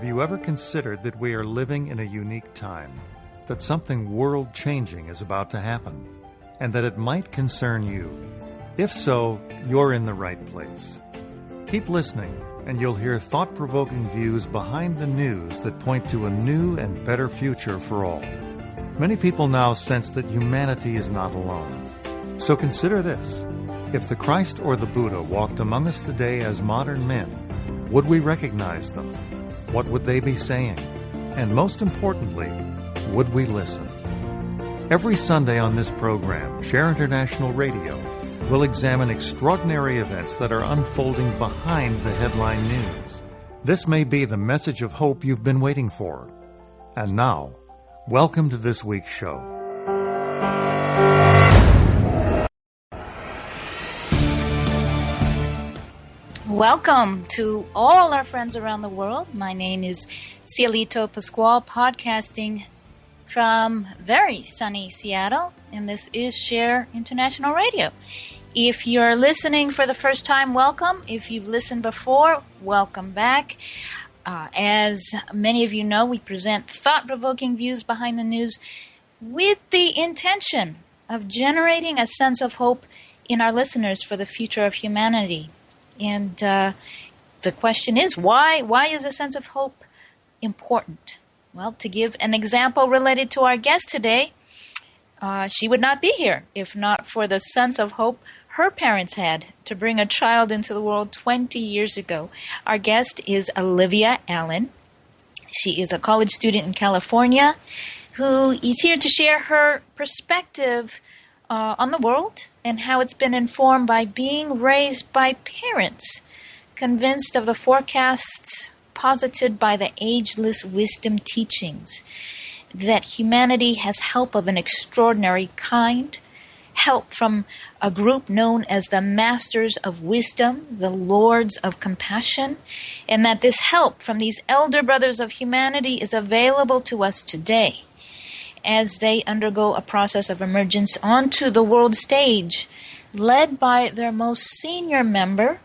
Have you ever considered that we are living in a unique time, that something world-changing is about to happen, and that it might concern you? If so, you're in the right place. Keep listening, and you'll hear thought-provoking views behind the news that point to a new and better future for all. Many people now sense that humanity is not alone. So consider this. If the Christ or the Buddha walked among us today as modern men, would we recognize them? What would they be saying? And most importantly, would we listen? Every Sunday on this program, Share International Radio, we'll examine extraordinary events that are unfolding behind the headline news. This may be the message of hope you've been waiting for. And now, welcome to this week's show. Welcome to all our friends around the world. My name is Cielito Pascual, podcasting from very sunny Seattle, and this is Share International Radio. If you're listening for the first time, welcome. If you've listened before, welcome back. As many of you know, we present thought-provoking views behind the news with the intention of generating a sense of hope in our listeners for the future of humanity. And the question is, why is a sense of hope important? Well, to give an example related to our guest today, she would not be here if not for the sense of hope her parents had to bring a child into the world 20 years ago. Our guest is Olivia Allen. She is a college student in California who is here to share her perspective on the world and how it's been informed by being raised by parents convinced of the forecasts posited by the Ageless Wisdom teachings, that humanity has help of an extraordinary kind, help from a group known as the Masters of Wisdom, the Lords of Compassion, and that this help from these elder brothers of humanity is available to us today as they undergo a process of emergence onto the world stage, led by their most senior member,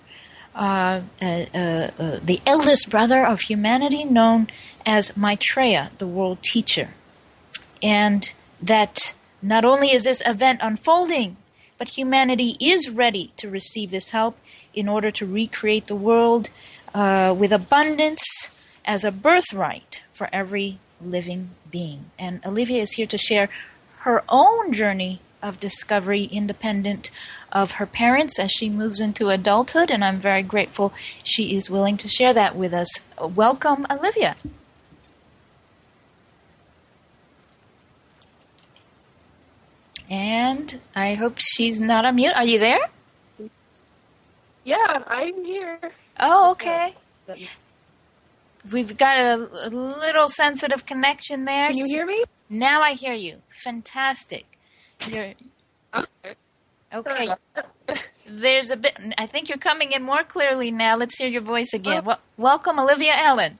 the eldest brother of humanity, known as Maitreya, the world teacher. And that not only is this event unfolding, but humanity is ready to receive this help in order to recreate the world with abundance as a birthright for every living being. And Olivia is here to share her own journey of discovery independent of her parents as she moves into adulthood, and I'm very grateful she is willing to share that with us. Welcome, Olivia. And I hope she's not on mute. Are you there? Yeah, I'm here. Oh, okay. We've got a little sensitive connection there. Can you hear me? Now I hear you. Fantastic. Okay. There's a bit. I think you're coming in more clearly now. Let's hear your voice again. Welcome, Olivia Allen.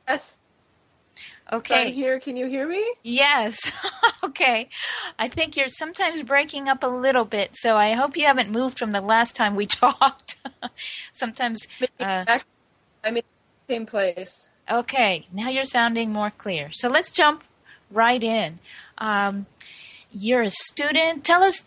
Yes. Okay. I'm here. Can you hear me? Yes. Okay. I think you're sometimes breaking up a little bit, so I hope you haven't moved from the last time we talked. Sometimes. I'm in the same place. Okay. Now you're sounding more clear. So let's jump right in. You're a student. Tell us,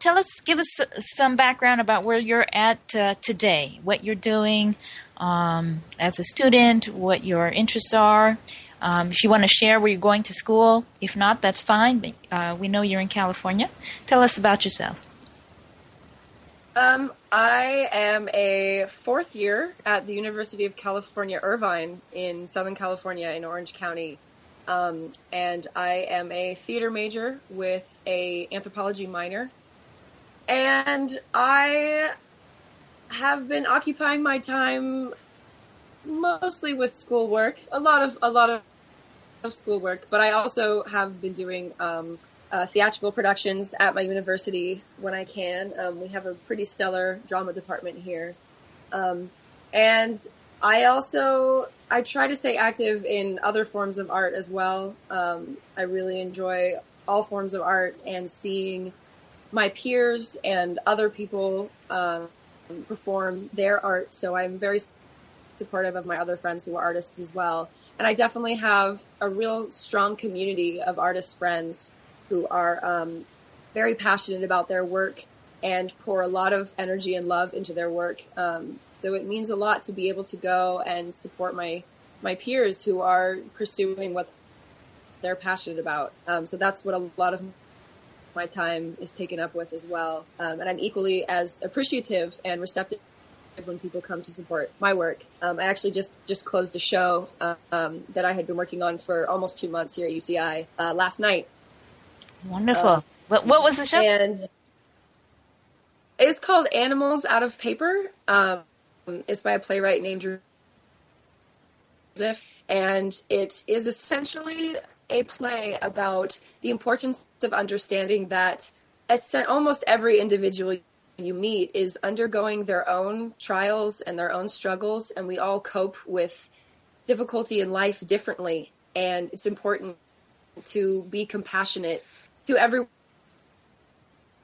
give us some background about where you're at today, what you're doing as a student, what your interests are. If you want to share where you're going to school, if not, that's fine. But we know you're in California. Tell us about yourself. I am a fourth year at the University of California, Irvine in Southern California in Orange County. And I am a theater major with a anthropology minor. And I have been occupying my time mostly with schoolwork, a lot of schoolwork, but I also have been doing theatrical productions at my university when I can. We have a pretty stellar drama department here. And I try to stay active in other forms of art as well. I really enjoy all forms of art and seeing my peers and other people perform their art. So I'm very supportive of my other friends who are artists as well. And I definitely have a real strong community of artist friends who are very passionate about their work and pour a lot of energy and love into their work. So it means a lot to be able to go and support my peers who are pursuing what they're passionate about. So that's what a lot of my time is taken up with as well. And I'm equally as appreciative and receptive when people come to support my work. I actually just closed a show that I had been working on for almost 2 months here at UCI last night. Wonderful. What was the show? And it was called Animals Out of Paper. It's by a playwright named Joseph, and it is essentially a play about the importance of understanding that almost every individual you meet is undergoing their own trials and their own struggles, and we all cope with difficulty in life differently. And it's important to be compassionate to every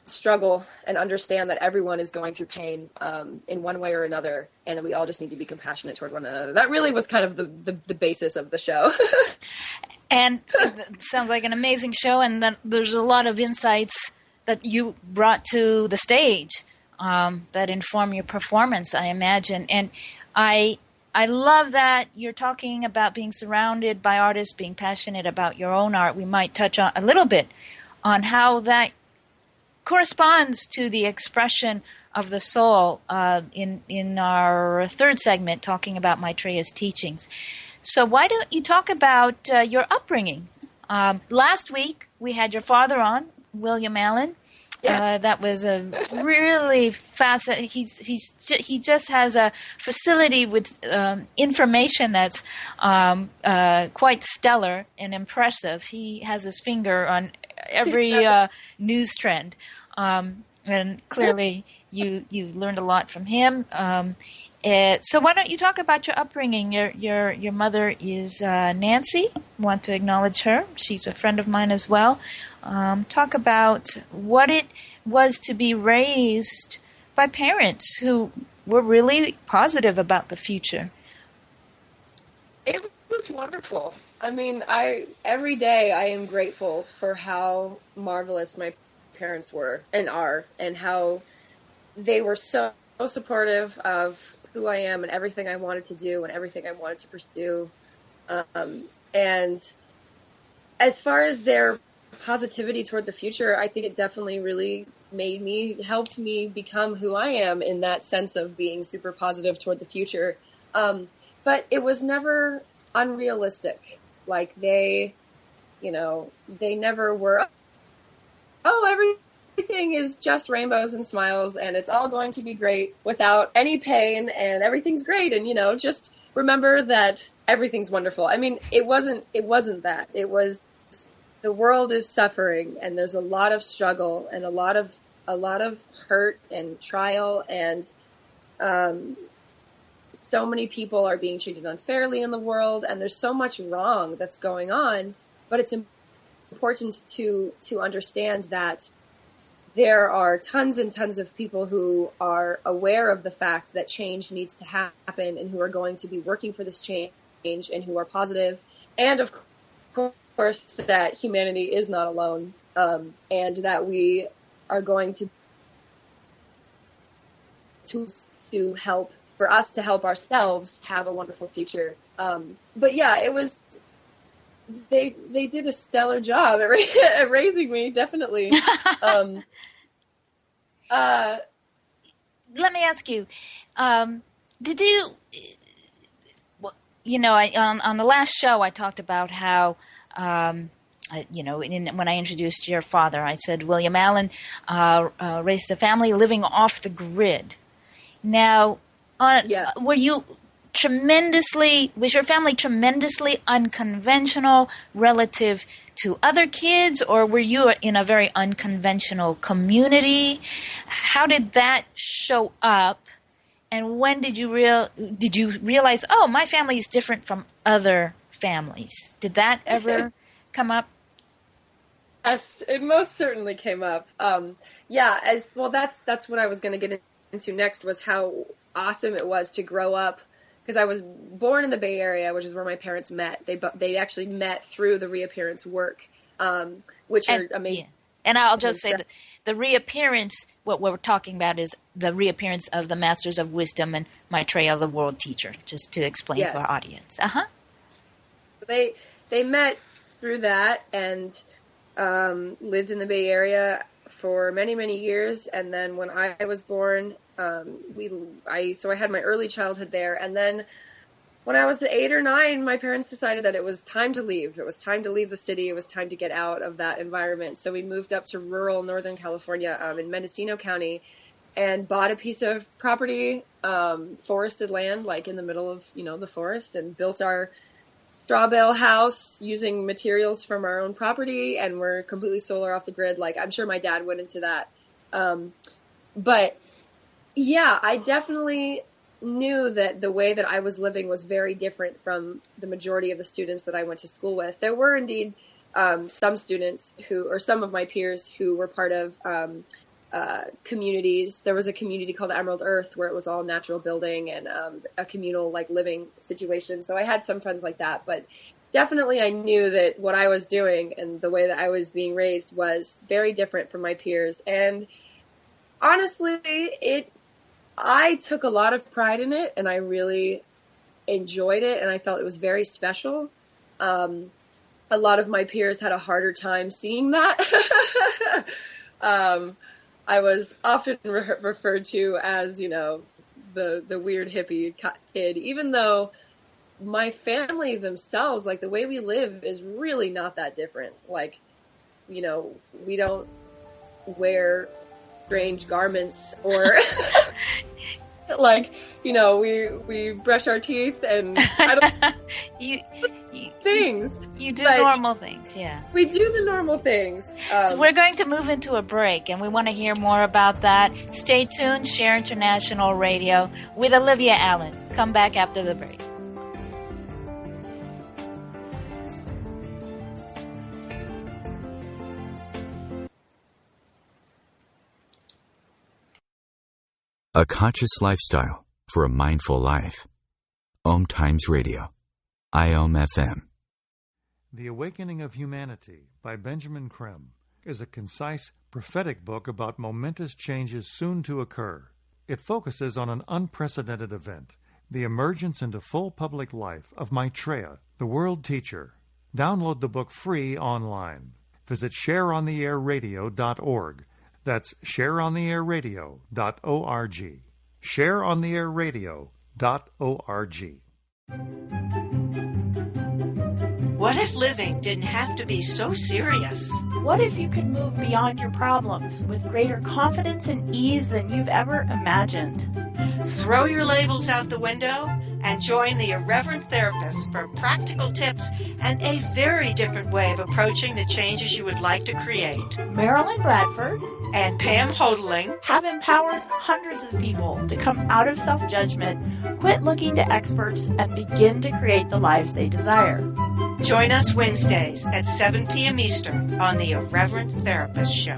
struggle and understand that everyone is going through pain in one way or another, and that we all just need to be compassionate toward one another. That really was kind of the basis of the show. And it sounds like an amazing show, and then there's a lot of insights that you brought to the stage that inform your performance, I imagine. And I love that you're talking about being surrounded by artists, being passionate about your own art. We might touch on a little bit on how that corresponds to the expression of the soul in our third segment, talking about Maitreya's teachings. So why don't you talk about your upbringing? Last week we had your father on, William Allen. Yeah. That was a really fascinating. He just has a facility with information that's quite stellar and impressive. He has his finger on every news trend, and clearly you learned a lot from him. So why don't you talk about your upbringing? Your mother is Nancy. I want to acknowledge her. She's a friend of mine as well. Talk about what it was to be raised by parents who were really positive about the future. It was wonderful. I mean, every day I am grateful for how marvelous my parents were and are, and how they were so supportive of who I am and everything I wanted to do and everything I wanted to pursue. And as far as their positivity toward the future, I think it definitely really helped me become who I am, in that sense of being super positive toward the future. But it was never unrealistic. Like they never were, everything is just rainbows and smiles and it's all going to be great without any pain and everything's great. And, just remember that everything's wonderful. I mean, it wasn't that. It was, the world is suffering and there's a lot of struggle and a lot of hurt and trial, and so many people are being treated unfairly in the world, and there's so much wrong that's going on. But it's important to understand that there are tons and tons of people who are aware of the fact that change needs to happen, and who are going to be working for this change, and who are positive, and of course that humanity is not alone, and that we are going to help, for us to help ourselves have a wonderful future. But yeah, it was, they did a stellar job at raising me, definitely. Let me ask you, did you, on the last show I talked about how, when I introduced your father, I said William Allen raised a family living off the grid. Now, was your family tremendously unconventional relative to other kids, or were you in a very unconventional community? How did that show up? And when did you realize, oh, my family is different from other families? Did that ever come up? Yes, it most certainly came up. That's what I was going to get into next, was how awesome it was to grow up, because I was born in the Bay Area, which is where my parents met. They actually met through the reappearance work, which are amazing. Yeah. And I'll just say that the reappearance, what we're talking about is the reappearance of the Masters of Wisdom and Maitreya, the world teacher, just to explain to our audience. They met through that and lived in the Bay Area for many, many years. And then when I was born, I had my early childhood there. And then when I was 8 or 9, my parents decided that it was time to leave. It was time to leave the city. It was time to get out of that environment. So we moved up to rural Northern California in Mendocino County and bought a piece of property, forested land, like in the middle of, the forest, and built our straw bale house using materials from our own property. And we're completely solar off the grid. Like, I'm sure my dad went into that. But yeah, I definitely knew that the way that I was living was very different from the majority of the students that I went to school with. There were indeed some students some of my peers who were part of communities. There was a community called Emerald Earth where it was all natural building and a communal living situation. So I had some friends like that, but definitely I knew that what I was doing and the way that I was being raised was very different from my peers. And honestly, I took a lot of pride in it, and I really enjoyed it, and I felt it was very special. A lot of my peers had a harder time seeing that. I was often referred to as, the weird hippie kid, even though my family themselves, the way we live is really not that different. We don't wear strange garments or we brush our teeth and I don't things. You do normal things, yeah. We do the normal things. So we're going to move into a break, and we want to hear more about that. Stay tuned, Share International Radio with Olivia Allen. Come back after the break. A conscious lifestyle for a mindful life. OMTimes Radio. IOM-FM. The Awakening of Humanity by Benjamin Creme is a concise, prophetic book about momentous changes soon to occur. It focuses on an unprecedented event, the emergence into full public life of Maitreya, the world teacher. Download the book free online. Visit shareontheairradio.org. That's shareontheairradio.org. Shareontheairradio.org. What if living didn't have to be so serious? What if you could move beyond your problems with greater confidence and ease than you've ever imagined? Throw your labels out the window and join the Irreverent Therapist for practical tips and a very different way of approaching the changes you would like to create. Marilyn Bradford and Pam Hodling have empowered hundreds of people to come out of self-judgment, quit looking to experts, and begin to create the lives they desire. Join us Wednesdays at 7 p.m. Eastern on the Irreverent Therapist Show.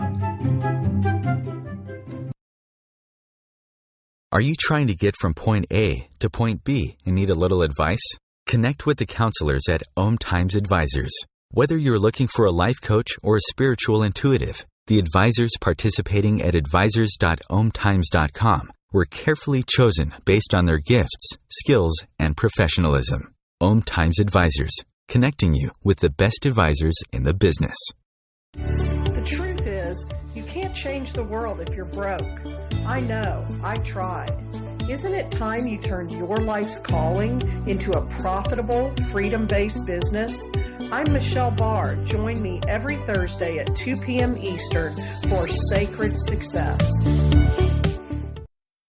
Are you trying to get from point A to point B and need a little advice? Connect with the counselors at OMTimes Advisors. Whether you're looking for a life coach or a spiritual intuitive, the advisors participating at advisors.omtimes.com were carefully chosen based on their gifts, skills, and professionalism. OMTimes Advisors, connecting you with the best advisors in the business. The truth is, you can't change the world if you're broke. I know, I tried. Isn't it time you turned your life's calling into a profitable, freedom-based business? I'm Michelle Barr. Join me every Thursday at 2 p.m. Eastern for Sacred Success.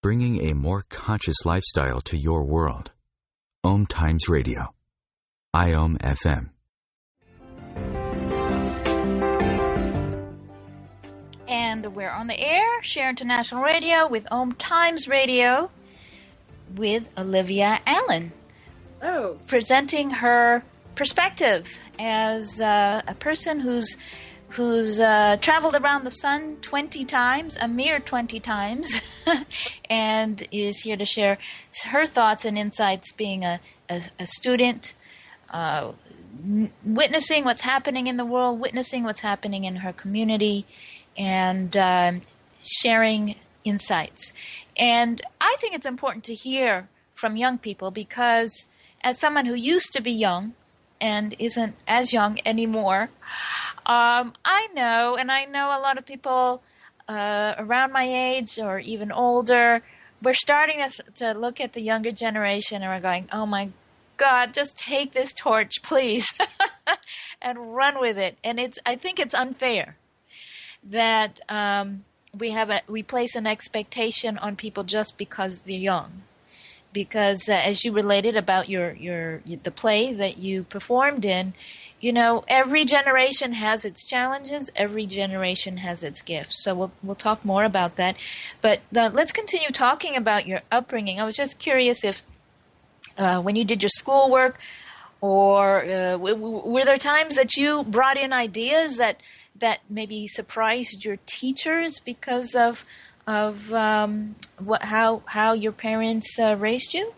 Bringing a more conscious lifestyle to your world. OMTimes Radio. IOM-FM. And we're on the air, Share International Radio with OMTimes Radio with Olivia Allen. Presenting her perspective as a person who's who's traveled around the sun 20 times, a mere 20 times, and is here to share her thoughts and insights being a student, witnessing what's happening in the world, witnessing what's happening in her community, and sharing insights. And I think it's important to hear from young people because as someone who used to be young and isn't as young anymore, I know a lot of people around my age or even older, we're starting to look at the younger generation and we're going, oh my God, just take this torch, please, and run with it. And I think it's unfair that we place an expectation on people just because they're young. Because as you related about the play that you performed in, every generation has its challenges. Every generation has its gifts. So we'll talk more about that. But let's continue talking about your upbringing. I was just curious if when you did your schoolwork, or were there times that you brought in ideas that maybe surprised your teachers because of how your parents raised you?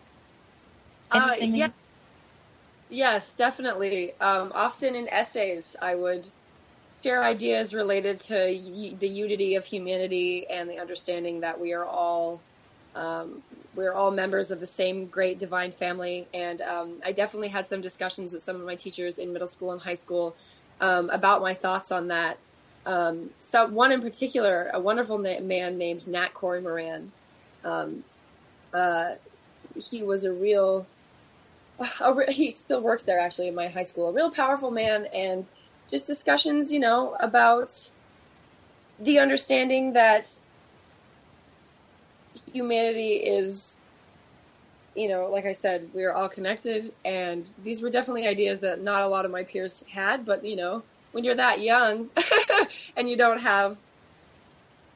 Yes, definitely. Often in essays, I would share ideas related to the unity of humanity and the understanding that we are all members of the same great divine family. And I definitely had some discussions with some of my teachers in middle school and high school about my thoughts on that. One in particular, a wonderful man named Nat Corey Moran. He was he still works there actually in my high school, a real powerful man, and just discussions, about the understanding that humanity is, like I said, we are all connected, and these were definitely ideas that not a lot of my peers had, but, when you're that young and you don't have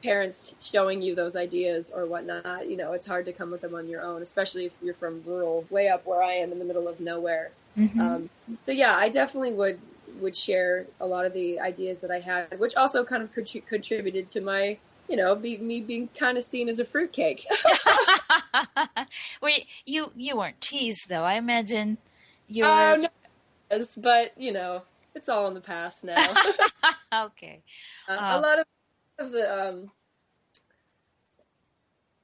parents showing you those ideas or whatnot, it's hard to come with them on your own, especially if you're from rural, way up where I am in the middle of nowhere. Mm-hmm. So yeah, I definitely would share a lot of the ideas that I had, which also kind of contributed to my, me being kind of seen as a fruitcake. Well, you weren't teased though. I imagine you were. No, but it's all in the past now. Okay. A lot of the,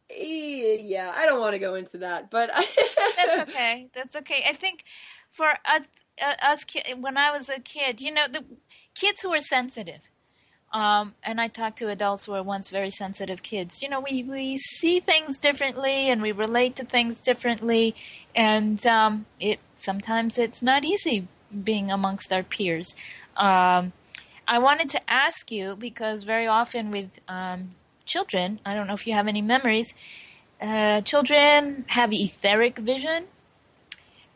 I don't want to go into that, but That's okay. That's okay. I think for us when I was a kid, the kids who are sensitive, and I talked to adults who were once very sensitive kids. We see things differently and we relate to things differently, and sometimes it's not easy being amongst our peers. I wanted to ask you, because very often with children, I don't know if you have any memories, children have etheric vision.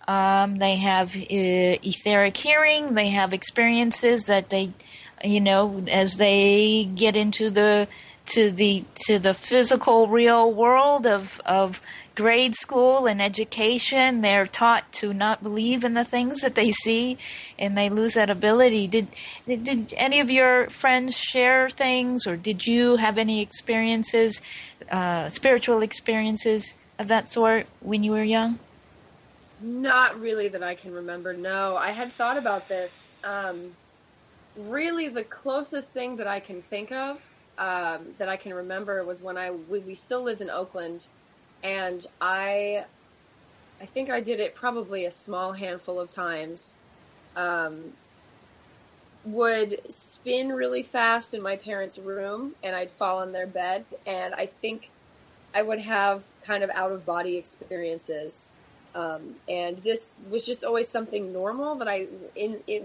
They have etheric hearing. They have experiences that they, as they get into the physical real world of grade school and education, they're taught to not believe in the things that they see, and they lose that ability. Did any of your friends share things, or did you have any experiences, spiritual experiences of that sort when you were young? Not really that I can remember, no. I had thought about this. Really the closest thing that I can think of, that I can remember, was when we still lived in Oakland, and I think I did it probably a small handful of times. Would spin really fast in my parents' room, and I'd fall on their bed, and I think I would have kind of out-of-body experiences. And this was just always something normal that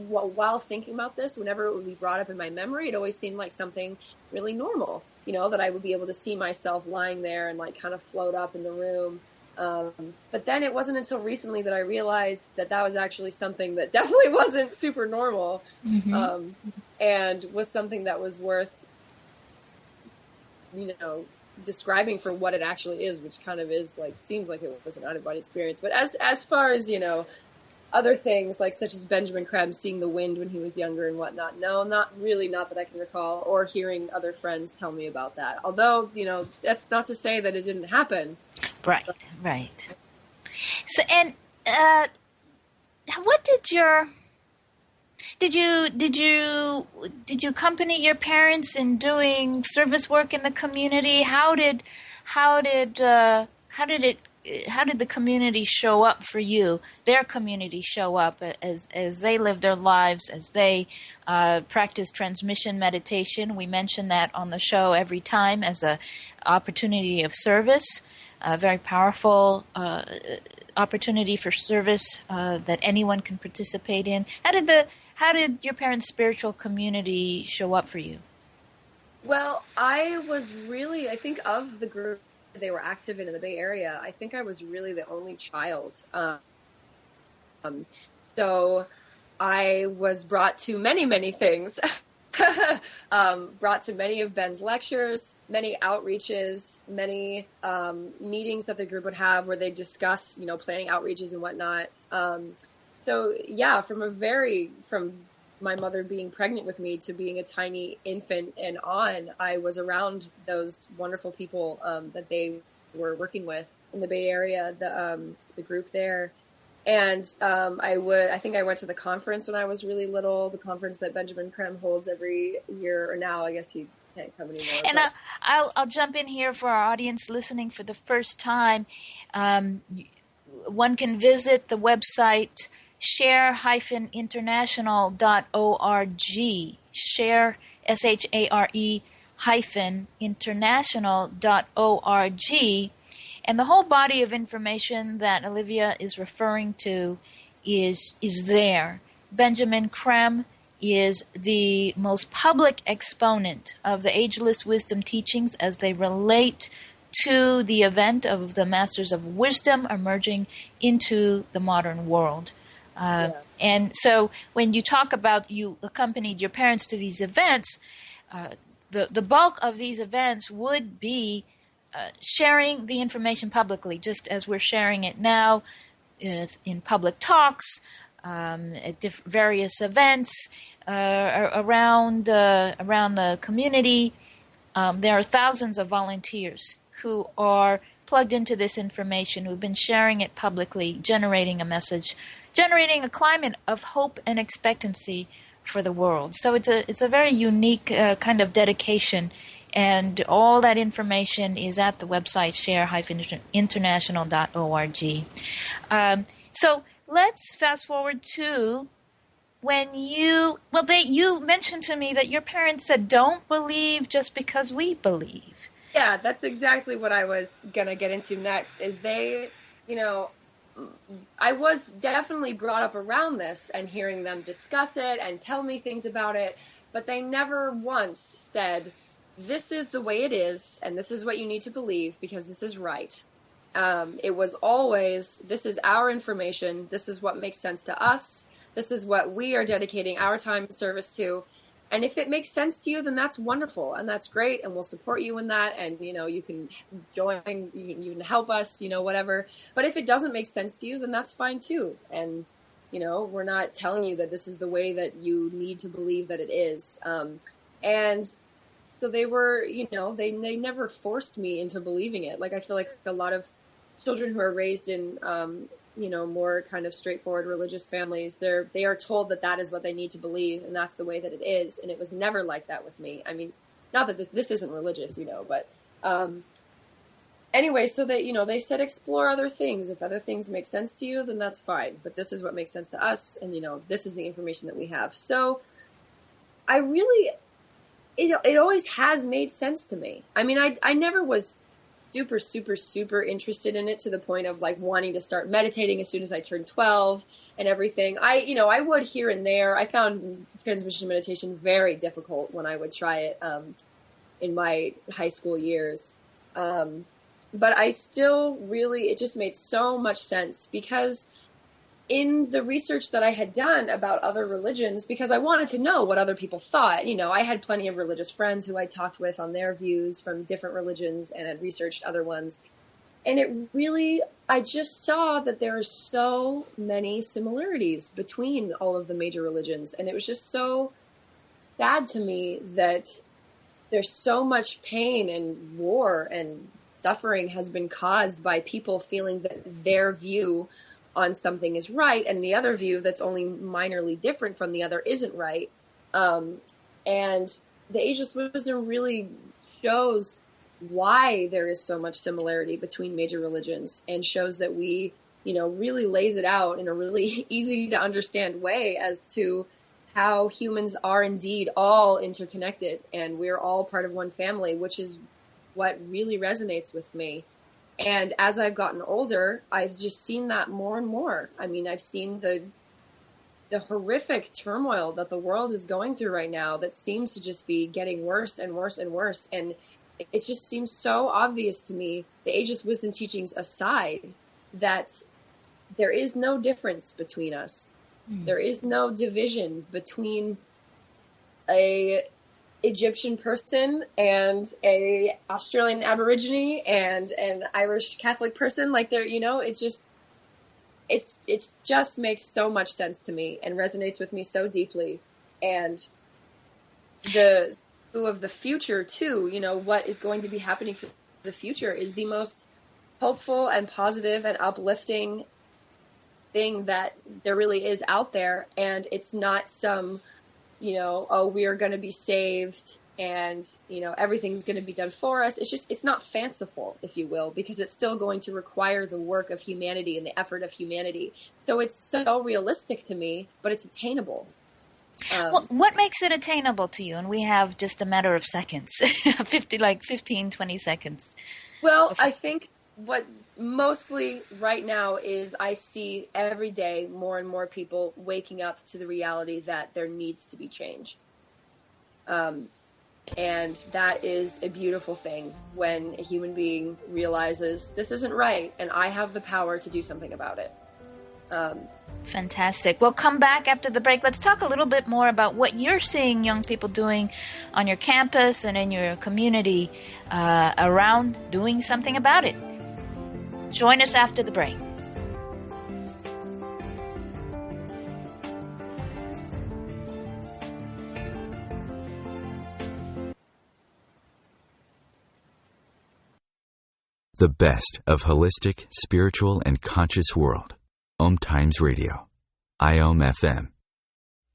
while thinking about this, whenever it would be brought up in my memory, it always seemed like something really normal, that I would be able to see myself lying there and like kind of float up in the room. But then it wasn't until recently that I realized that was actually something that definitely wasn't super normal, mm-hmm. And was something that was worth, describing for what it actually is, which kind of is like, seems like it was an out-of-body experience. But as far as, other things, like such as Benjamin Creme seeing the wind when he was younger and whatnot. No, not that I can recall, or hearing other friends tell me about that. Although, that's not to say that it didn't happen. Right. So, and what did you accompany your parents in doing service work in the community? How did the community show up for you? Their community show up as they live their lives, as they practice transmission meditation. We mention that on the show every time as a opportunity of service, a very powerful opportunity for service that anyone can participate in. How did your parents' spiritual community show up for you? Well, I think of the group they were active in the Bay Area, I think I was really the only child. So I was brought to many things, brought to many of Ben's lectures, many outreaches, many meetings that the group would have where they discuss, planning outreaches and whatnot. So yeah, from my mother being pregnant with me to being a tiny infant and on, I was around those wonderful people that they were working with in the Bay Area, the group there. And I think I went to the conference when I was really little, the conference that Benjamin Creme holds every year, or now I guess he can't come anymore. And I'll jump in here for our audience listening for the first time. One can visit the website share-international.org, share, S-H-A-R-E -international.org, and the whole body of information that Olivia is referring to is there. Benjamin Creme is the most public exponent of the Ageless Wisdom teachings as they relate to the event of the Masters of Wisdom emerging into the modern world. And so when you talk about you accompanied your parents to these events, the bulk of these events would be sharing the information publicly, just as we're sharing it now in public talks, at various events around the community. There are thousands of volunteers who are plugged into this information, who've been sharing it publicly, generating a message, generating a climate of hope and expectancy for the world. So it's a very unique kind of dedication, and all that information is at the website share-international.org. So let's fast forward to when you mentioned to me that your parents said, "Don't believe just because we believe." Yeah, that's exactly what I was going to get into next, is they, I was definitely brought up around this and hearing them discuss it and tell me things about it, but they never once said, this is the way it is, and this is what you need to believe because this is right. It was always, this is our information, this is what makes sense to us, this is what we are dedicating our time and service to. And if it makes sense to you, then that's wonderful, and that's great, and we'll support you in that, and, you can join, you can help us, whatever. But if it doesn't make sense to you, then that's fine too. And, we're not telling you that this is the way that you need to believe that it is. And so they were, they never forced me into believing it. Like, I feel like a lot of children who are raised in, more kind of straightforward religious families, they are told that is what they need to believe, and that's the way that it is. And it was never like that with me. I mean, not that this isn't religious, but anyway, so that, they said explore other things. If other things make sense to you, then that's fine. But this is what makes sense to us, and, this is the information that we have. So I really, it always has made sense to me. I mean, I never was super interested in it to the point of like wanting to start meditating as soon as I turned 12 and everything. I would here and there. I found transmission meditation very difficult when I would try it in my high school years. But I still really, it just made so much sense because in the research that I had done about other religions, because I wanted to know what other people thought. I had plenty of religious friends who I talked with on their views from different religions and had researched other ones. And it really, I just saw that there are so many similarities between all of the major religions. And it was just so sad to me that there's so much pain and war and suffering has been caused by people feeling that their view on something is right and the other view that's only minorly different from the other isn't right. And the Ageless Wisdom really shows why there is so much similarity between major religions and shows that we, really lays it out in a really easy to understand way as to how humans are indeed all interconnected and we're all part of one family, which is what really resonates with me. And as I've gotten older, I've just seen that more and more. I mean, I've seen the horrific turmoil that the world is going through right now that seems to just be getting worse and worse and worse. And it just seems so obvious to me, the Ageless Wisdom teachings aside, that there is no difference between us. There is no division between a Egyptian person and a Australian Aborigine and an Irish Catholic person. Like there, it just makes so much sense to me and resonates with me so deeply. And the view of the future too, what is going to be happening for the future is the most hopeful and positive and uplifting thing that there really is out there. And it's not some, we are going to be saved and, everything's going to be done for us. It's not fanciful, if you will, because it's still going to require the work of humanity and the effort of humanity. So it's so realistic to me, but it's attainable. Well, what makes it attainable to you? And we have just a matter of seconds, 15, 20 seconds. Well, I think what mostly right now is I see every day more and more people waking up to the reality that there needs to be change. And that is a beautiful thing when a human being realizes this isn't right and I have the power to do something about it. Fantastic. Well, come back after the break. Let's talk a little bit more about what you're seeing young people doing on your campus and in your community around doing something about it. Join us after the break. The best of holistic, spiritual, and conscious world. OMTimes Radio. IOM-FM.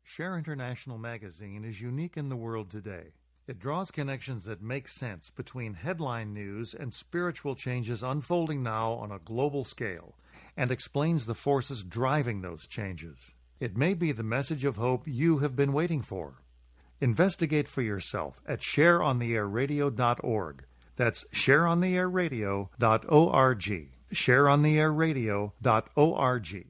Share International Magazine is unique in the world today. It draws connections that make sense between headline news and spiritual changes unfolding now on a global scale, and explains the forces driving those changes. It may be the message of hope you have been waiting for. Investigate for yourself at shareontheairradio.org. That's shareontheairradio.org. shareontheairradio.org.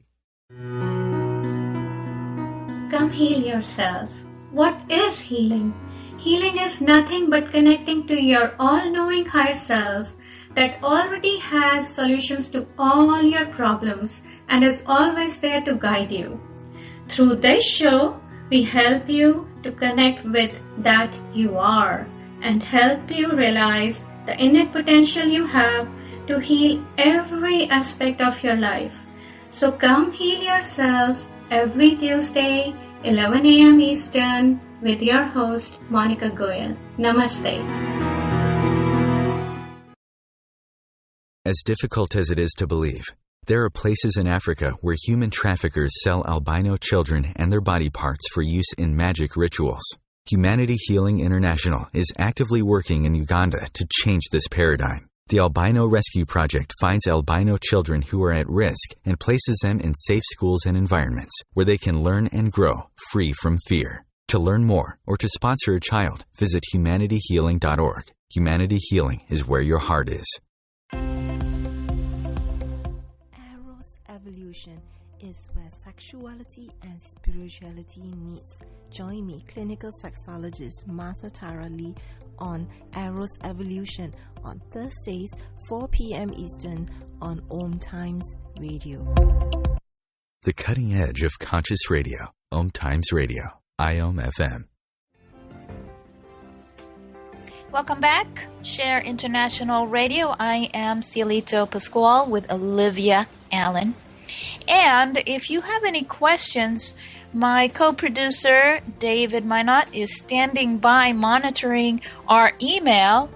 Come heal yourself. What is healing? Healing is nothing but connecting to your all-knowing higher self that already has solutions to all your problems and is always there to guide you. Through this show, we help you to connect with that you are and help you realize the innate potential you have to heal every aspect of your life. So come heal yourself every Tuesday, 11 a.m. Eastern, with your host, Monica Goyal. Namaste. As difficult as it is to believe, there are places in Africa where human traffickers sell albino children and their body parts for use in magic rituals. Humanity Healing International is actively working in Uganda to change this paradigm. The Albino Rescue Project finds albino children who are at risk and places them in safe schools and environments where they can learn and grow free from fear. To learn more or to sponsor a child, visit humanityhealing.org. Humanity Healing is where your heart is. Eros Evolution is where sexuality and spirituality meets. Join me, clinical sexologist Martha Tara Lee, on Eros Evolution on Thursdays, 4 p.m. Eastern on OMTimes Radio. The cutting edge of conscious radio. OMTimes Radio. IOM-FM. Welcome back, Share International Radio. I am Cielito Pascual with Olivia Allen. And if you have any questions, my co-producer, David Minot, is standing by monitoring our email,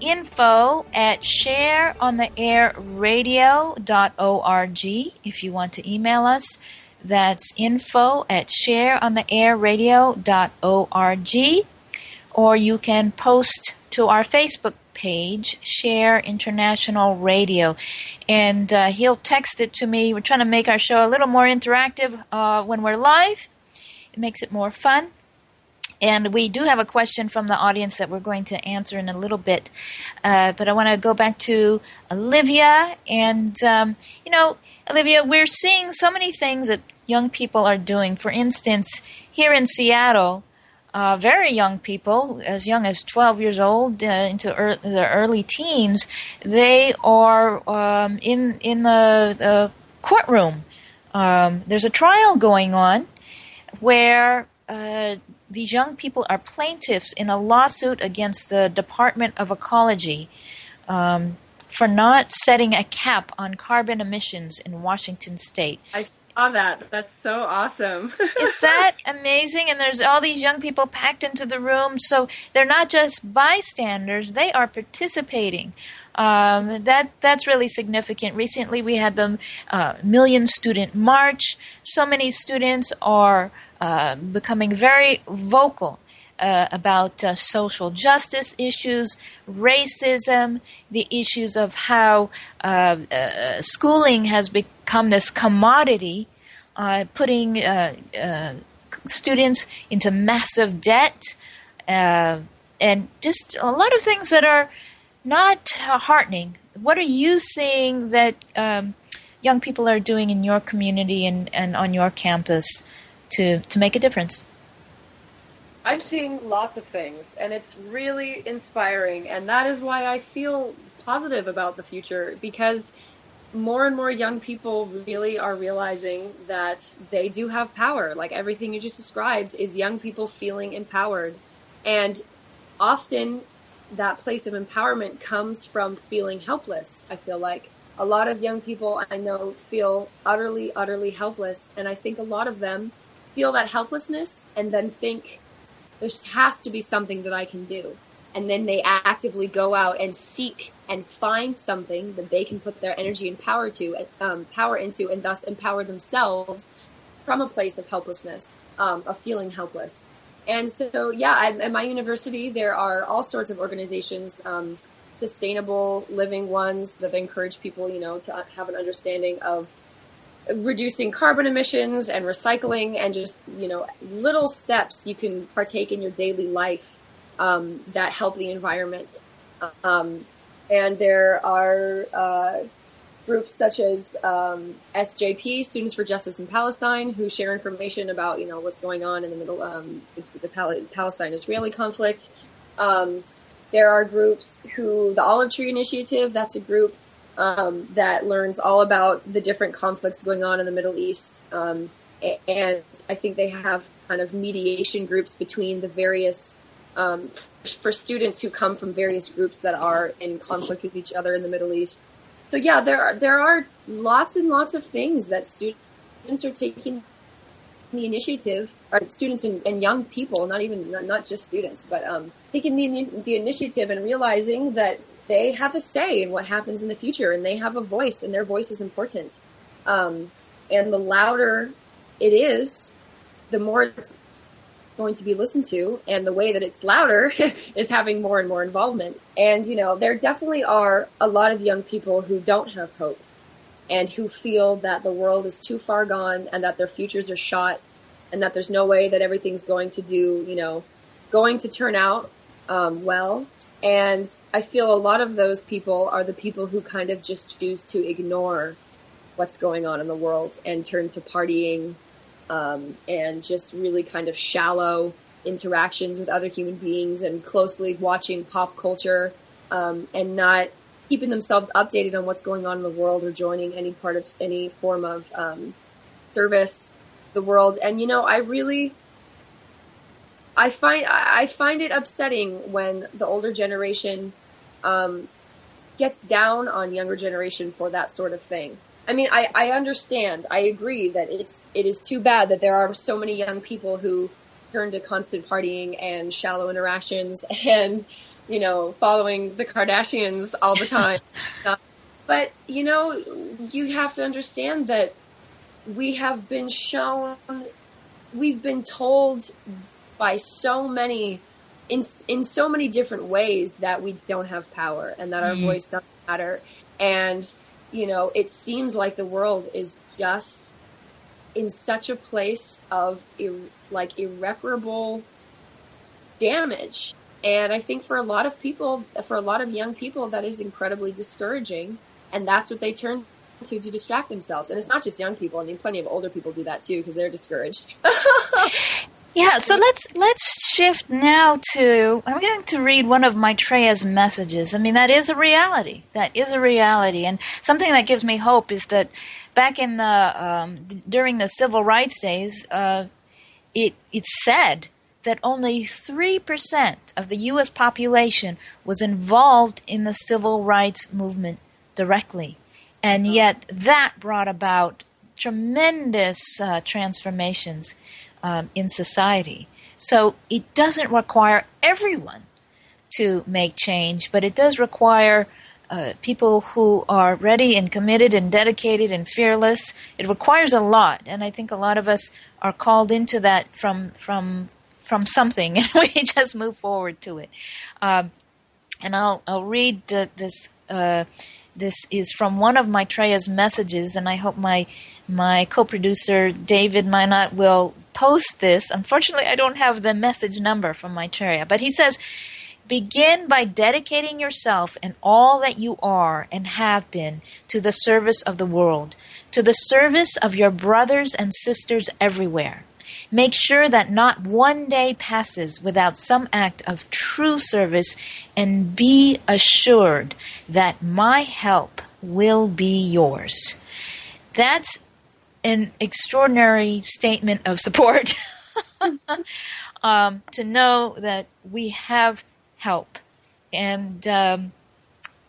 info@shareontheairradio.org. If you want to email us, that's info@shareontheairradio.org. Or you can post to our Facebook page, Share International Radio. And he'll text it to me. We're trying to make our show a little more interactive when we're live. It makes it more fun. And we do have a question from the audience that we're going to answer in a little bit. But I want to go back to Olivia. And, Olivia, we're seeing so many things that young people are doing. For instance, here in Seattle, very young people, as young as 12 years old into their early teens, they are in the courtroom. There's a trial going on where these young people are plaintiffs in a lawsuit against the Department of Ecology for not setting a cap on carbon emissions in Washington State. I saw that. That's so awesome. Is that amazing? And there's all these young people packed into the room, so they're not just bystanders, they are participating. That's really significant. Recently we had the Million Student March. So many students are becoming very vocal about social justice issues, racism, the issues of how schooling has become this commodity, putting students into massive debt, and just a lot of things that are not heartening. What are you seeing that young people are doing in your community and on your campus to make a difference? I'm seeing lots of things, and it's really inspiring, and that is why I feel positive about the future, because more and more young people really are realizing that they do have power. Like everything you just described is young people feeling empowered, and often that place of empowerment comes from feeling helpless. I feel like a lot of young people I know feel utterly, utterly helpless, and I think a lot of them feel that helplessness and then think, there has to be something that I can do. And then they actively go out and seek and find something that they can put their energy and power into, and thus empower themselves from a place of helplessness, of feeling helpless. And so, at my university, there are all sorts of organizations, sustainable living ones that encourage people, to have an understanding of reducing carbon emissions and recycling, and just, little steps you can partake in your daily life that help the environment. And there are groups such as SJP, Students for Justice in Palestine, who share information about, what's going on in the middle, the Palestine-Israeli conflict. There are groups the Olive Tree Initiative, that's a group that learns all about the different conflicts going on in the Middle East. And I think they have kind of mediation groups between the various, for students who come from various groups that are in conflict with each other in the Middle East. So there are lots and lots of things that students are taking the initiative, or students and young people, not just students, but taking the initiative and realizing that they have a say in what happens in the future, and they have a voice, and their voice is important. And the louder it is, the more it's going to be listened to, and the way that it's louder is having more and more involvement. And, there definitely are a lot of young people who don't have hope, and who feel that the world is too far gone, and that their futures are shot, and that there's no way that everything's going to turn out well. And I feel a lot of those people are the people who kind of just choose to ignore what's going on in the world and turn to partying, and just really kind of shallow interactions with other human beings, and closely watching pop culture, and not keeping themselves updated on what's going on in the world, or joining any form of service to the world. And, I find it upsetting when the older generation gets down on younger generation for that sort of thing. I mean, I understand. I agree that it is too bad that there are so many young people who turn to constant partying and shallow interactions and, following the Kardashians all the time. But, you have to understand that we've been told by so many, in so many different ways that we don't have power and that our voice doesn't matter. And, it seems like the world is just in such a place of irreparable damage. And I think for a lot of young people, that is incredibly discouraging. And that's what they turn to distract themselves. And it's not just young people. I mean, plenty of older people do that too, because they're discouraged. Yeah, so let's shift now to, I'm going to read one of Maitreya's messages. I mean, that is a reality. And something that gives me hope is that back in during the civil rights days, it's said that only 3% of the U.S. population was involved in the civil rights movement directly. And yet that brought about tremendous transformations in society. So it doesn't require everyone to make change, but it does require people who are ready and committed and dedicated and fearless. It requires a lot, and I think a lot of us are called into that from something, and we just move forward to it. And I'll read this. This is from one of Maitreya's messages, and I hope my co-producer David Minot will post this. Unfortunately, I don't have the message number from Maitreya, but he says, begin by dedicating yourself and all that you are and have been to the service of the world, to the service of your brothers and sisters everywhere. Make sure that not one day passes without some act of true service, and be assured that my help will be yours. That's an extraordinary statement of support to know that we have help. And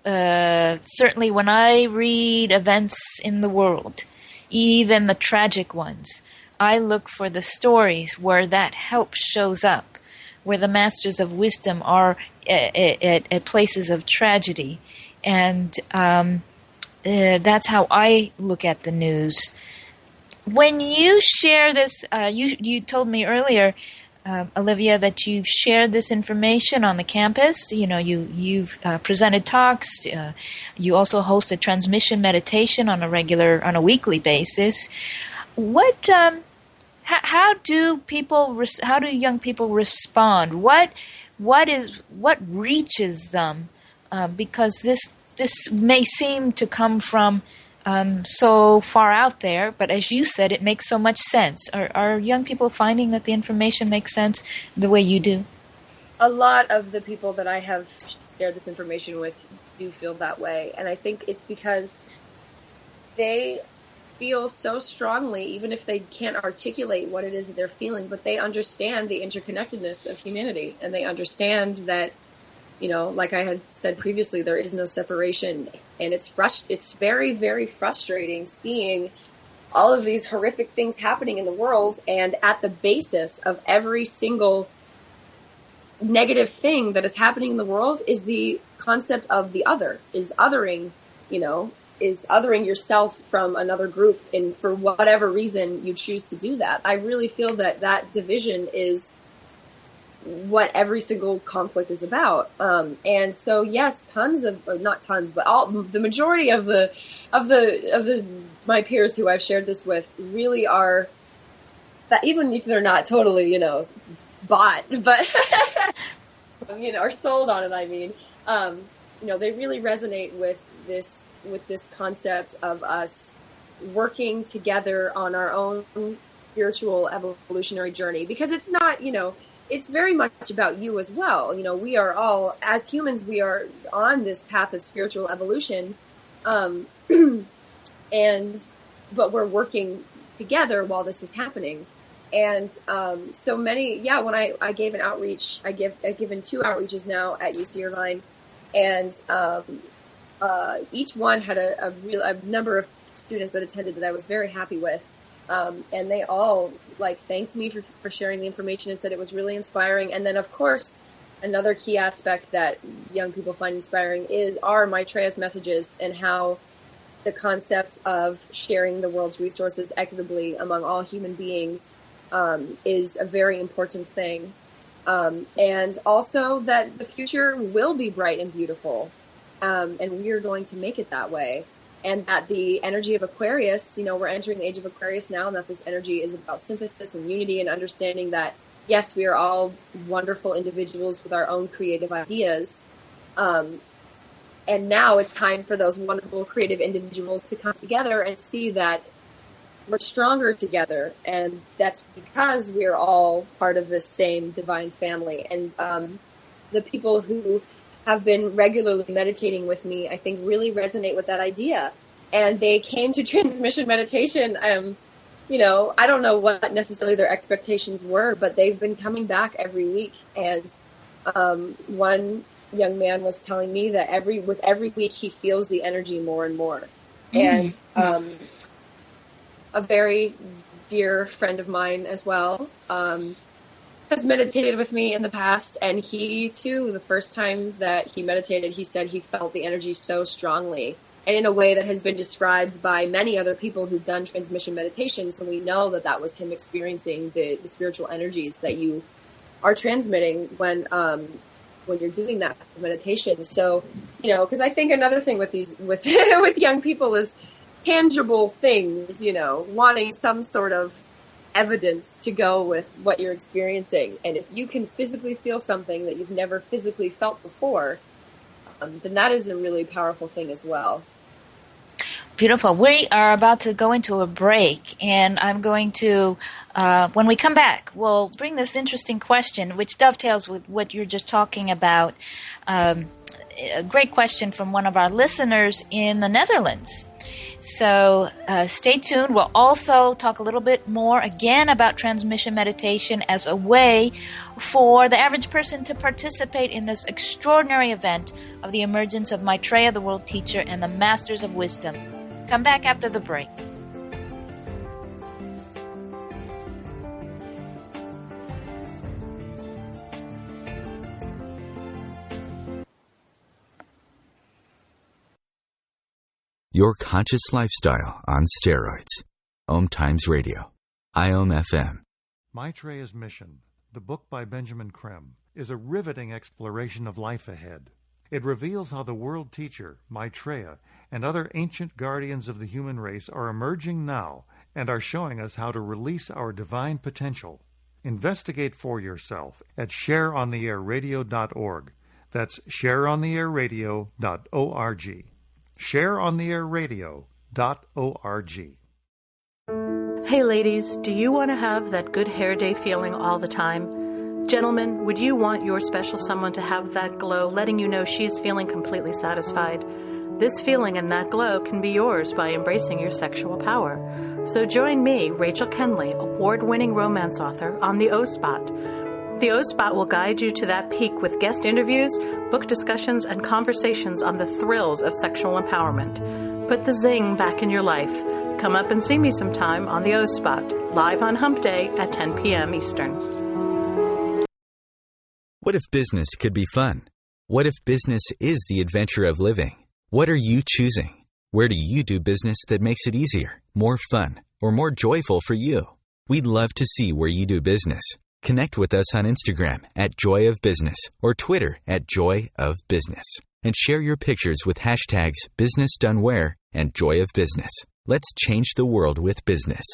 certainly when I read events in the world, even the tragic ones, I look for the stories where that help shows up, where the masters of wisdom are at places of tragedy. And that's how I look at the news. When you share this, you told me earlier, Olivia, that you've shared this information on the campus. You've presented talks. You also host a transmission meditation on a weekly basis. What? How do young people respond? What reaches them? Because this may seem to come from so far out there, but as you said, it makes so much sense. Are young people finding that the information makes sense the way you do? A lot of the people that I have shared this information with do feel that way, and I think it's because they feel so strongly, even if they can't articulate what it is that they're feeling, but they understand the interconnectedness of humanity, and they understand that, like I had said previously, there is no separation, and it's very, very frustrating seeing all of these horrific things happening in the world, and at the basis of every single negative thing that is happening in the world is the concept of the other, is othering yourself from another group, and for whatever reason you choose to do that. I really feel that division is what every single conflict is about. And so yes, the majority of my peers who I've shared this with really are that, even if they're not totally, bought, but are sold on it. I mean, they really resonate with this concept of us working together on our own spiritual evolutionary journey, because it's not, it's very much about you as well. We are all, as humans, we are on this path of spiritual evolution, but we're working together while this is happening. And so many, when I gave an outreach, I've given 2 outreaches now at UC Irvine, and each one had a number of students that attended that I was very happy with. And they all thanked me for sharing the information and said it was really inspiring. And then, of course, another key aspect that young people find inspiring are Maitreya's messages, and how the concept of sharing the world's resources equitably among all human beings is a very important thing. And also that the future will be bright and beautiful, and we are going to make it that way. And that the energy of Aquarius, we're entering the age of Aquarius now, and that this energy is about synthesis and unity and understanding that, yes, we are all wonderful individuals with our own creative ideas. And now it's time for those wonderful creative individuals to come together and see that we're stronger together. And that's because we're all part of the same divine family. And the people who have been regularly meditating with me, I think, really resonate with that idea. And they came to transmission meditation. I don't know what necessarily their expectations were, but they've been coming back every week. And one young man was telling me that with every week he feels the energy more and more. And a very dear friend of mine as well has meditated with me in the past, and he too, the first time that he meditated, he said he felt the energy so strongly, and in a way that has been described by many other people who've done transmission meditation. So we know that was him experiencing the spiritual energies that you are transmitting when you're doing that meditation. So, because I think another thing with with young people is tangible things, wanting some sort of evidence to go with what you're experiencing. And if you can physically feel something that you've never physically felt before, then that is a really powerful thing as well. Beautiful. We are about to go into a break, and I'm going to, when we come back, we'll bring this interesting question, which dovetails with what you're just talking about. A great question from one of our listeners in the Netherlands. So stay tuned. We'll also talk a little bit more again about transmission meditation as a way for the average person to participate in this extraordinary event of the emergence of Maitreya, the world teacher, and the masters of wisdom. Come back after the break. Your conscious lifestyle on steroids. OMTimes Radio. IOM FM. Maitreya's Mission, the book by Benjamin Krem, is a riveting exploration of life ahead. It reveals how the world teacher, Maitreya, and other ancient guardians of the human race are emerging now and are showing us how to release our divine potential. Investigate for yourself at shareontheairradio.org. That's shareontheairradio.org. shareontheairradio.org. Hey ladies, do you want to have that good hair day feeling all the time? Gentlemen, would you want your special someone to have that glow, letting you know she's feeling completely satisfied? This feeling and that glow can be yours by embracing your sexual power. So join me, Rachel Kenley, award-winning romance author, on the O-Spot. The O-Spot will guide you to that peak with guest interviews, book discussions, and conversations on the thrills of sexual empowerment. Put the zing back in your life. Come up and see me sometime on the O-Spot, live on Hump Day at 10 p.m. Eastern. What if business could be fun? What if business is the adventure of living? What are you choosing? Where do you do business that makes it easier, more fun, or more joyful for you? We'd love to see where you do business. Connect with us on Instagram at Joy of Business or Twitter at Joy of Business, and share your pictures with hashtags BusinessDoneWhere and Joy of Business. Let's change the world with business.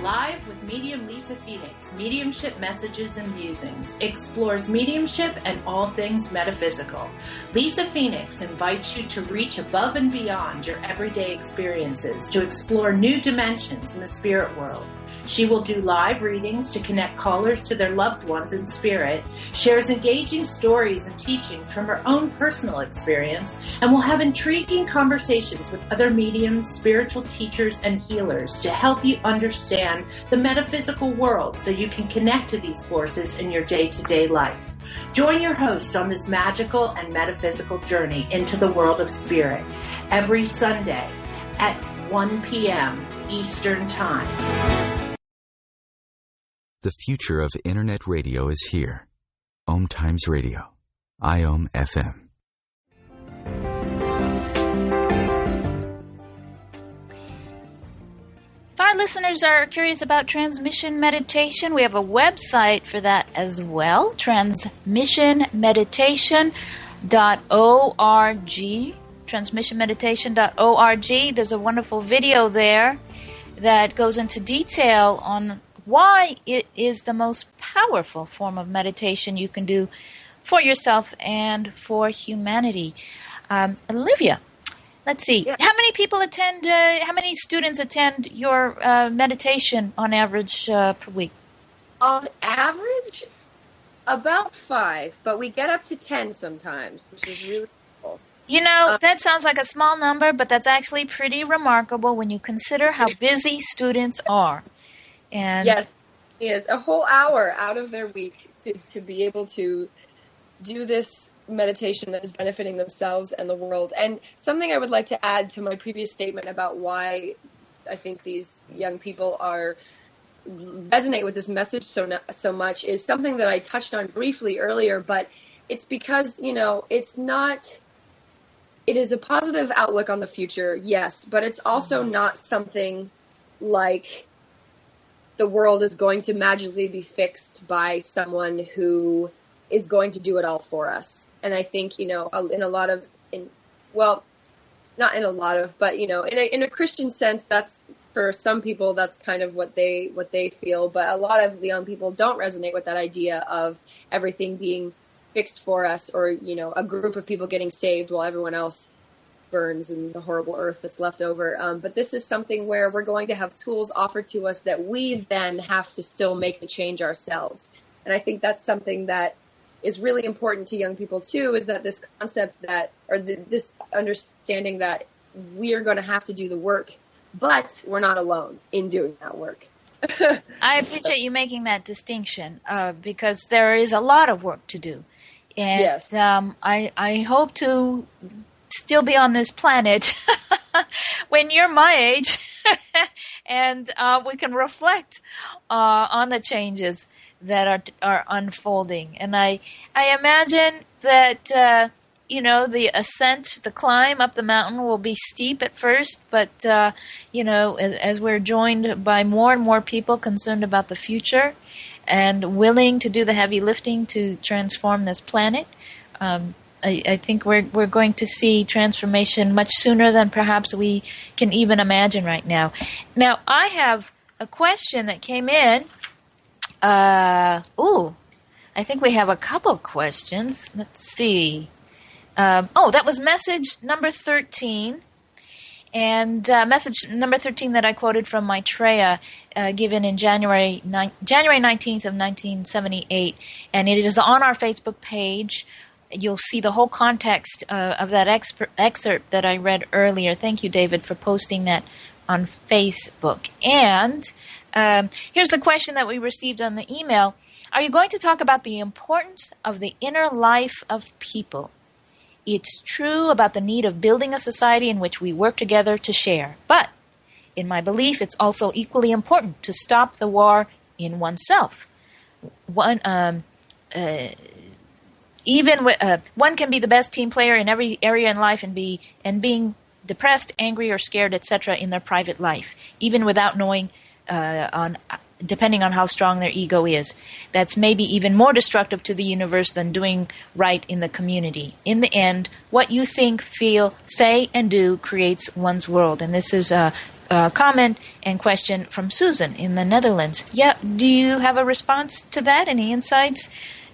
Live with medium Lisa Phoenix, Mediumship Messages and Musings, explores mediumship and all things metaphysical. Lisa Phoenix invites you to reach above and beyond your everyday experiences, to explore new dimensions in the spirit world. She will do live readings to connect callers to their loved ones in spirit, shares engaging stories and teachings from her own personal experience, and will have intriguing conversations with other mediums, spiritual teachers, and healers to help you understand the metaphysical world so you can connect to these forces in your day-to-day life. Join your host on this magical and metaphysical journey into the world of spirit every Sunday at 1 p.m. Eastern Time. The future of Internet radio is here. OMTimes Radio. IOM FM. If our listeners are curious about transmission meditation, we have a website for that as well, transmissionmeditation.org. transmissionmeditation.org. There's a wonderful video there that goes into detail on why it is the most powerful form of meditation you can do for yourself and for humanity. Olivia, let's see. Yeah. How many people attend, how many students attend your meditation on average per week? On average, about 5, but we get up to 10 sometimes, which is really cool. You know, that sounds like a small number, but that's actually pretty remarkable when you consider how busy students are. And yes, it is a whole hour out of their week to be able to do this meditation that is benefiting themselves and the world. And something I would like to add to my previous statement about why I think these young people resonate with this message so much is something that I touched on briefly earlier, but it's because, it is a positive outlook on the future, yes, but it's also not something like the world is going to magically be fixed by someone who is going to do it all for us. And I think, in a Christian sense, that's, for some people, that's kind of what they feel. But a lot of the young people don't resonate with that idea of everything being fixed for us, or, a group of people getting saved while everyone else burns in the horrible earth that's left over. But this is something where we're going to have tools offered to us that we then have to still make the change ourselves. And I think that's something that is really important to young people too, is that this concept this understanding that we are going to have to do the work, but we're not alone in doing that work. I appreciate you making that distinction, because there is a lot of work to do. And yes. I hope to still be on this planet when you're my age and we can reflect on the changes that are unfolding. And I imagine that the ascent, the climb up the mountain will be steep at first, but as we're joined by more and more people concerned about the future and willing to do the heavy lifting to transform this planet, I think we're going to see transformation much sooner than perhaps we can even imagine right now. Now, I have a question that came in. I think we have a couple questions. Let's see. That was message number 13. And message number 13 that I quoted from Maitreya, given in January 19th of 1978. And it is on our Facebook page. You'll see the whole context of that excerpt that I read earlier. Thank you, David, for posting that on Facebook. And here's the question that we received on the email. Are you going to talk about the importance of the inner life of people? It's true about the need of building a society in which we work together to share. But in my belief, it's also equally important to stop the war in oneself. One can be the best team player in every area in life and being depressed, angry, or scared, etc. in their private life, even without knowing depending on how strong their ego is. That's maybe even more destructive to the universe than doing right in the community. In the end, what you think, feel, say, and do creates one's world. And this is a comment and question from Susan in the Netherlands. Yeah, do you have a response to that? Any insights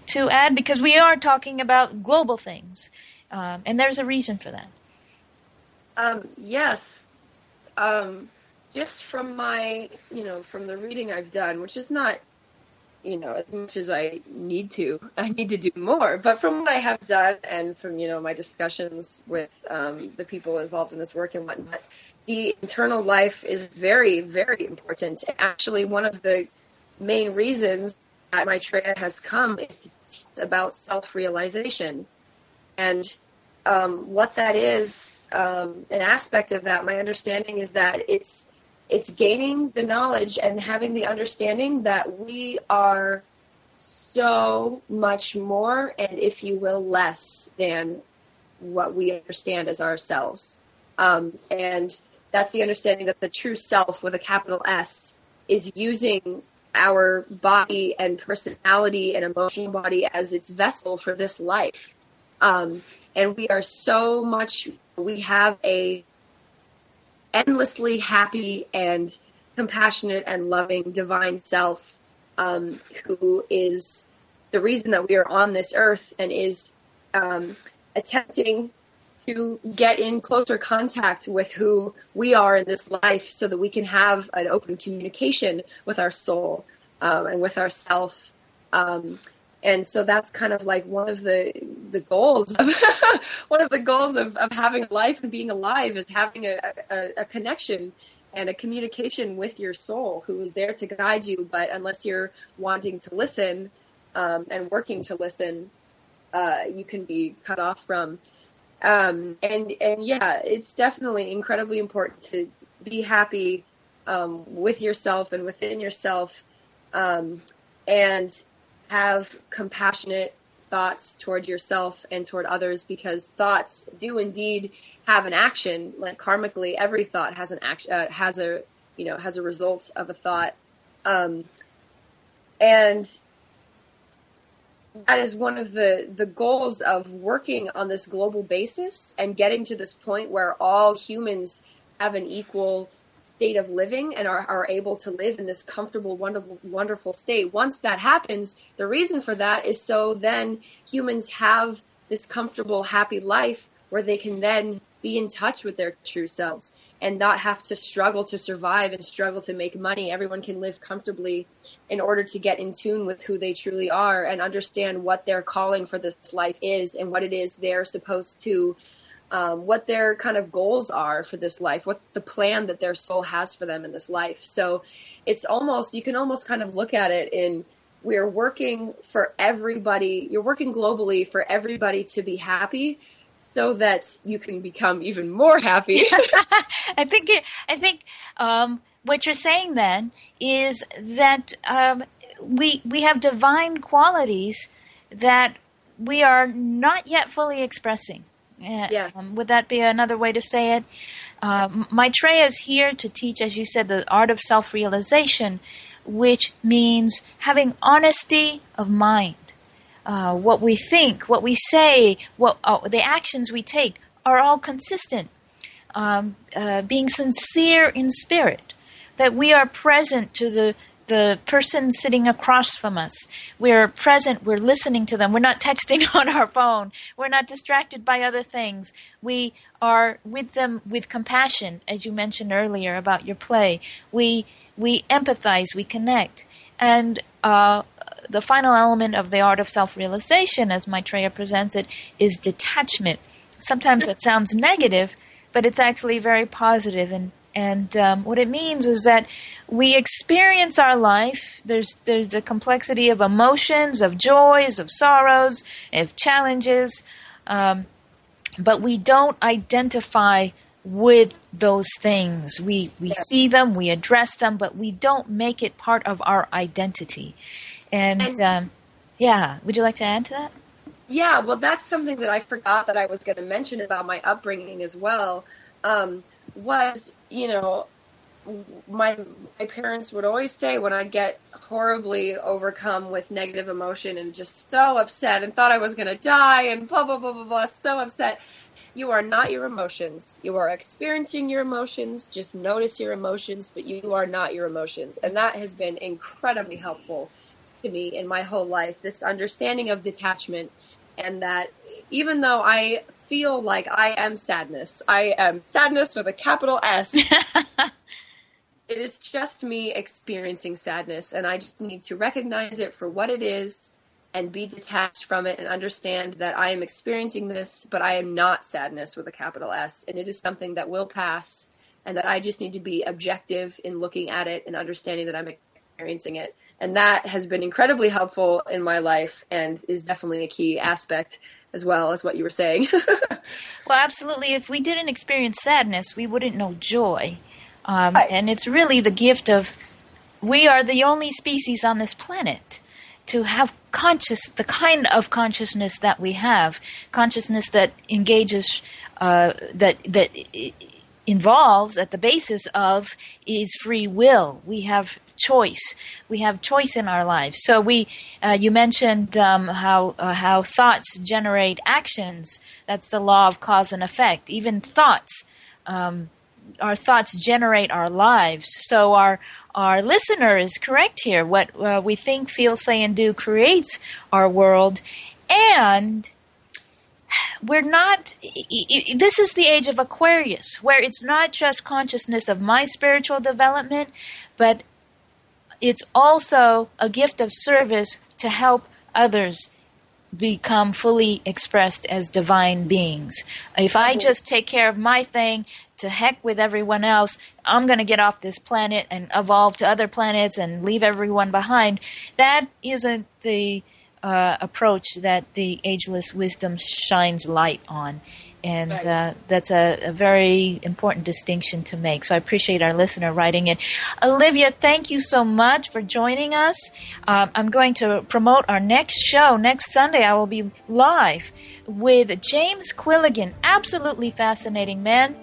to add? Because we are talking about global things, and there's a reason for that. Yes. just from my, from the reading I've done, which is not, as much as I need to do more, but from what I have done and from, my discussions with the people involved in this work and whatnot, the internal life is very, very important. Actually, one of the main reasons that Maitreya has come is to teach about self-realization. And what that is, an aspect of that, my understanding is that it's gaining the knowledge and having the understanding that we are so much more and, if you will, less than what we understand as ourselves. And that's the understanding that the true self with a capital S is using our body and personality and emotional body as its vessel for this life. And we are so much, we have a endlessly happy and compassionate and loving divine self, who is the reason that we are on this earth and is attempting to get in closer contact with who we are in this life so that we can have an open communication with our soul and with ourself. And so that's kind of like one of the goals of one of the goals of having a life and being alive is having a connection and a communication with your soul, who is there to guide you. But unless you're wanting to listen and working to listen, you can be cut off from. And yeah, it's definitely incredibly important to be happy with yourself and within yourself, and have compassionate thoughts toward yourself and toward others, because thoughts do indeed have an action. Like karmically, every thought has an action, has a result of a thought, and that is one of the goals of working on this global basis and getting to this point where all humans have an equal state of living and are able to live in this comfortable, wonderful state. Once that happens, the reason for that is so then humans have this comfortable, happy life where they can then be in touch with their true selves and not have to struggle to survive and struggle to make money. Everyone can live comfortably in order to get in tune with who they truly are and understand what their calling for this life is and what it is they're supposed to, what their kind of goals are for this life, what the plan that their soul has for them in this life. So it's almost, you can almost kind of look at it in, we're working for everybody, you're working globally for everybody to be happy so that you can become even more happy. I think what you're saying then is that we have divine qualities that we are not yet fully expressing. Yes. Would that be another way to say it? Maitreya is here to teach, as you said, the art of self-realization, which means having honesty of mind. What we think, what we say, the actions we take are all consistent. Being sincere in spirit, that we are present to the person sitting across from us. We're present, we're listening to them. We're not texting on our phone. We're not distracted by other things. We are with them with compassion, as you mentioned earlier about your play. We empathize, we connect. And the final element of the art of self-realization, as Maitreya presents it, is detachment. Sometimes that sounds negative, but it's actually very positive. And what it means is that we experience our life. There's the complexity of emotions, of joys, of sorrows, of challenges, but we don't identify with those things. We see them, we address them, but we don't make it part of our identity. And would you like to add to that? Yeah, well, that's something that I forgot that I was going to mention about my upbringing as well. Was, my parents would always say when I get horribly overcome with negative emotion and just so upset and thought I was going to die and blah, blah, blah, blah, blah, so upset. You are not your emotions. You are experiencing your emotions. Just notice your emotions, but you are not your emotions. And that has been incredibly helpful to me in my whole life, this understanding of detachment. And that even though I feel like I am sadness with a capital S, It is just me experiencing sadness, and I just need to recognize it for what it is and be detached from it and understand that I am experiencing this, but I am not sadness with a capital S, and it is something that will pass, and that I just need to be objective in looking at it and understanding that I'm experiencing it. And that has been incredibly helpful in my life and is definitely a key aspect as well as what you were saying. Well, absolutely. If we didn't experience sadness, we wouldn't know joy. Right. And it's really the gift of, we are the only species on this planet to have the kind of consciousness that we have, consciousness that engages, that involves at the basis of is free will. We have choice. We have choice in our lives. So you mentioned how thoughts generate actions. That's the law of cause and effect. Even thoughts, our thoughts generate our lives. So our listener is correct here. What we think, feel, say, and do creates our world. And we're not, this is the age of Aquarius, where it's not just consciousness of my spiritual development, but it's also a gift of service to help others become fully expressed as divine beings. If I just take care of my thing, to heck with everyone else, I'm going to get off this planet and evolve to other planets and leave everyone behind. That isn't the approach that the Ageless Wisdom shines light on. And that's a very important distinction to make. So I appreciate our listener writing it. Olivia, thank you so much for joining us. I'm going to promote our next show. Next Sunday, I will be live with James Quilligan. Absolutely fascinating man.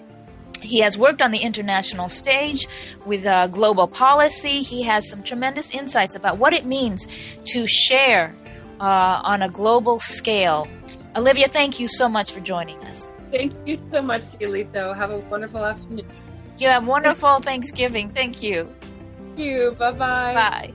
He has worked on the international stage with global policy. He has some tremendous insights about what it means to share on a global scale. Olivia, thank you so much for joining us. Thank you so much, Cielito. Have a wonderful afternoon. You have a wonderful Thanksgiving. Thank you. Thank you. Bye-bye. Bye.